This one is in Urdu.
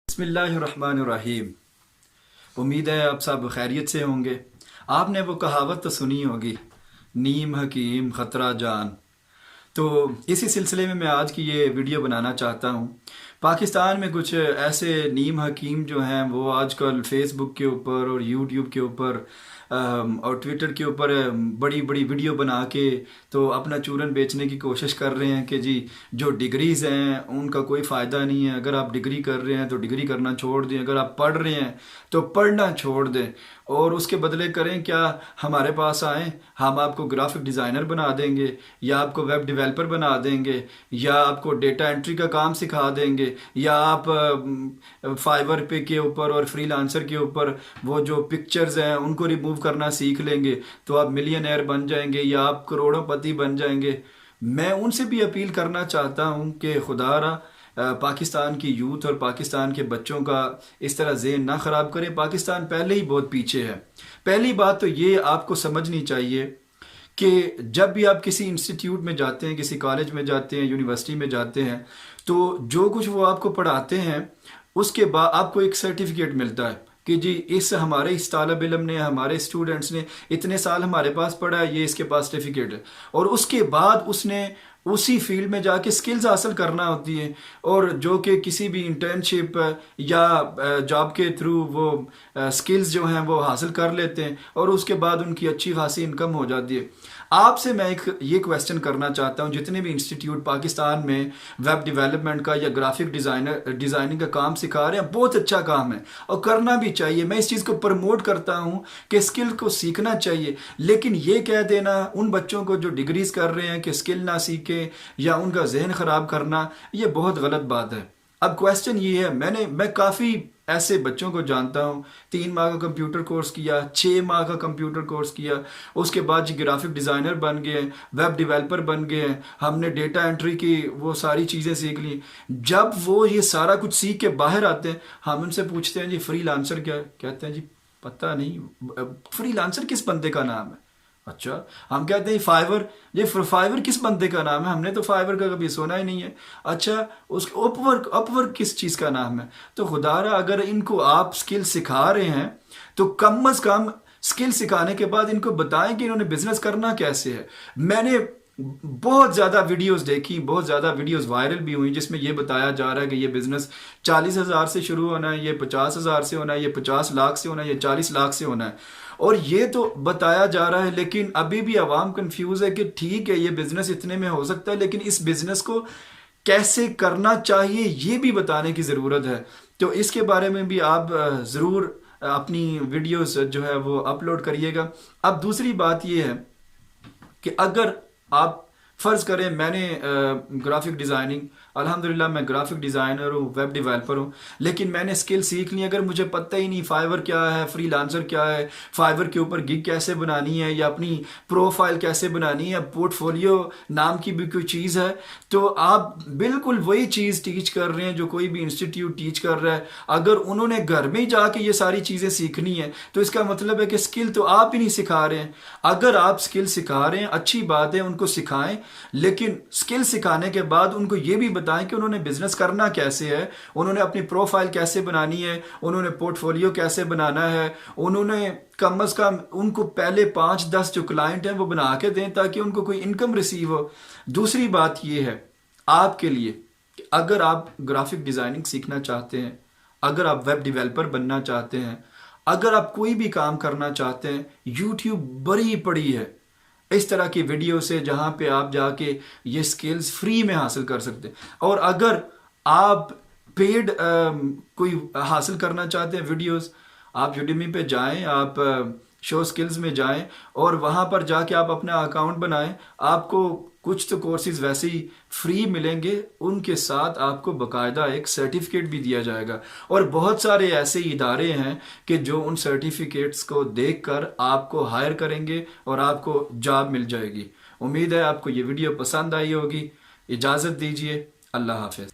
بسم اللہ الرحمن الرحیم۔ امید ہے آپ سب خیریت سے ہوں گے۔ آپ نے وہ کہاوت تو سنی ہوگی، نیم حکیم خطرہ جان۔ تو اسی سلسلے میں آج کی یہ ویڈیو بنانا چاہتا ہوں۔ پاکستان میں کچھ ایسے نیم حکیم جو ہیں وہ آج کل فیس بک کے اوپر اور یوٹیوب کے اوپر اور ٹویٹر کے اوپر بڑی بڑی ویڈیو بنا کے تو اپنا چورن بیچنے کی کوشش کر رہے ہیں کہ جی جو ڈگریز ہیں ان کا کوئی فائدہ نہیں ہے، اگر آپ ڈگری کر رہے ہیں تو ڈگری کرنا چھوڑ دیں، اگر آپ پڑھ رہے ہیں تو پڑھنا چھوڑ دیں، اور اس کے بدلے کریں کیا، ہمارے پاس آئیں، ہم آپ کو گرافک ڈیزائنر بنا دیں گے، یا آپ کو ویب ڈیولپر بنا دیں گے، یا آپ کو ڈیٹا انٹری کا کام سکھا دیں گے، یا آپ فائیور پہ کے اوپر اور فری لانسر کے اوپر وہ جو پکچرز ہیں ان کو ریموو کرنا سیکھ لیں گے تو آپ ملین ایئر بن جائیں گے یا آپ کروڑوں پتی بن جائیں گے۔ میں ان سے بھی اپیل کرنا چاہتا ہوں کہ خدا را پاکستان کی یوتھ اور پاکستان کے بچوں کا اس طرح ذہن نہ خراب کریں۔ پاکستان پہلے ہی بہت پیچھے ہے۔ پہلی بات تو یہ آپ کو سمجھنی چاہیے کہ جب بھی آپ کسی انسٹیٹیوٹ میں جاتے ہیں، کسی کالج میں جاتے ہیں، یونیورسٹی میں جاتے ہیں، تو جو کچھ وہ آپ کو پڑھاتے ہیں اس کے بعد آپ کو ایک سرٹیفکیٹ ملتا ہے کہ جی ہمارے اس طالب علم نے، ہمارے اسٹوڈنٹس نے اتنے سال ہمارے پاس پڑھا ہے، یہ اس کے پاس سرٹیفکیٹ ہے، اور اس کے بعد اس نے اسی فیلڈ میں جا کے سکلز حاصل کرنا ہوتی ہے، اور جو کہ کسی بھی انٹرنشپ یا جاب کے تھرو وہ سکلز جو ہیں وہ حاصل کر لیتے ہیں، اور اس کے بعد ان کی اچھی خاصی انکم ہو جاتی ہے۔ آپ سے میں یہ کویسچن کرنا چاہتا ہوں، جتنے بھی انسٹیٹیوٹ پاکستان میں ویب ڈیولپمنٹ کا یا گرافک ڈیزائننگ کا کام سکھا رہے ہیں، بہت اچھا کام ہے اور کرنا بھی چاہیے، میں اس چیز کو پروموٹ کرتا ہوں کہ اسکل کو سیکھنا چاہیے، لیکن یہ کہہ دینا ان بچوں کو جو ڈگریز کر رہے ہیں کہ اسکل نہ سیکھیں یا ان کا ذہن خراب کرنا، یہ بہت غلط بات ہے۔ اب کویسچن یہ ہے، میں کافی ایسے بچوں کو جانتا ہوں، 3 ماہ کا کمپیوٹر کورس کیا، 6 ماہ کا کمپیوٹر کورس کیا، اس کے بعد گرافک ڈیزائنر بن گئے، ویب ڈیولپر بن گئے، ہم نے ڈیٹا انٹری کی وہ ساری چیزیں سیکھ لی۔ جب وہ یہ سارا کچھ سیکھ کے باہر آتے ہیں، ہم ان سے پوچھتے ہیں جی فری لانسر کیا؟ کہتے ہیں جی پتہ نہیں، فری لانسر کس بندے کا نام ہے؟ اچھا، ہم کہتے ہیں فائیور، یہ فائیور کس بندے کا نام ہے؟ ہم نے تو فائیور کا کبھی سنا ہی نہیں ہے۔ اچھا، اس اپ ورک کس چیز کا نام ہے؟ تو خدا را اگر ان کو آپ سکل سکھا رہے ہیں تو کم از کم سکل سکھانے کے بعد ان کو بتائیں کہ انہوں نے بزنس کرنا کیسے ہے۔ میں نے بہت زیادہ ویڈیوز دیکھی، بہت زیادہ ویڈیوز وائرل بھی ہوئی جس میں یہ بتایا جا رہا ہے کہ یہ بزنس 40,000 سے شروع ہونا ہے، یہ 50,000 سے ہونا ہے، یہ 50 لاکھ سے ہونا ہے، یہ 40 لاکھ سے ہونا ہے، اور یہ تو بتایا جا رہا ہے، لیکن ابھی بھی عوام کنفیوز ہے کہ ٹھیک ہے یہ بزنس اتنے میں ہو سکتا ہے، لیکن اس بزنس کو کیسے کرنا چاہیے یہ بھی بتانے کی ضرورت ہے۔ تو اس کے بارے میں بھی آپ ضرور اپنی ویڈیوز جو ہے وہ اپلوڈ کریے گا۔ اب دوسری بات یہ ہے کہ اگر آپ فرض کریں میں نے گرافک ڈیزائننگ، الحمدللہ میں گرافک ڈیزائنر ہوں، ویب ڈیولپر ہوں، لیکن میں نے سکل سیکھ لی، اگر مجھے پتہ ہی نہیں فائیور کیا ہے، فری لانسر کیا ہے، فائیور کے اوپر گگ کیسے بنانی ہے، یا اپنی پروفائل کیسے بنانی ہے، پورٹ فولیو نام کی بھی کوئی چیز ہے، تو آپ بالکل وہی چیز ٹیچ کر رہے ہیں جو کوئی بھی انسٹیٹیوٹ ٹیچ کر رہا ہے۔ اگر انہوں نے گھر میں جا کے یہ ساری چیزیں سیکھنی ہے تو اس کا مطلب ہے کہ سکل تو آپ ہی نہیں سکھا رہے ہیں۔ اگر آپ سکل سکھا رہے ہیں اچھی بات ہے، ان کو سکھائیں، لیکن سکل سکھانے کے بعد ان کو یہ بھی بتائیں کہ انہوں نے بزنس کرنا کیسے ہے، انہوں نے اپنی پروفائل کیسے بنانی ہے، انہوں نے پورٹ فولیو کیسے بنانا ہے، انہوں نے کم از کم ان کو پہلے 5-10 جو کلائنٹ ہیں وہ بنا کے دیں تاکہ ان کو کوئی انکم ریسیو ہو۔ دوسری بات یہ ہے آپ کے لیے کہ اگر آپ گرافک ڈیزائننگ سیکھنا چاہتے ہیں، اگر آپ ویب ڈیولپر بننا چاہتے ہیں، اگر آپ کوئی بھی کام کرنا چاہتے ہیں، یوٹیوب بڑی پڑی ہے اس طرح کی ویڈیو سے جہاں پہ آپ جا کے یہ سکلز فری میں حاصل کر سکتے ہیں۔ اور اگر آپ پیڈ کوئی حاصل کرنا چاہتے ہیں ویڈیوز، آپ یوڈیمی پہ جائیں، آپ شو سکلز میں جائیں اور وہاں پر جا کے آپ اپنا اکاؤنٹ بنائیں، آپ کو کچھ تو کورسز ویسے ہی فری ملیں گے، ان کے ساتھ آپ کو باقاعدہ ایک سرٹیفکیٹ بھی دیا جائے گا، اور بہت سارے ایسے ادارے ہیں کہ جو ان سرٹیفکیٹس کو دیکھ کر آپ کو ہائر کریں گے اور آپ کو جاب مل جائے گی۔ امید ہے آپ کو یہ ویڈیو پسند آئی ہوگی۔ اجازت دیجیے، اللہ حافظ۔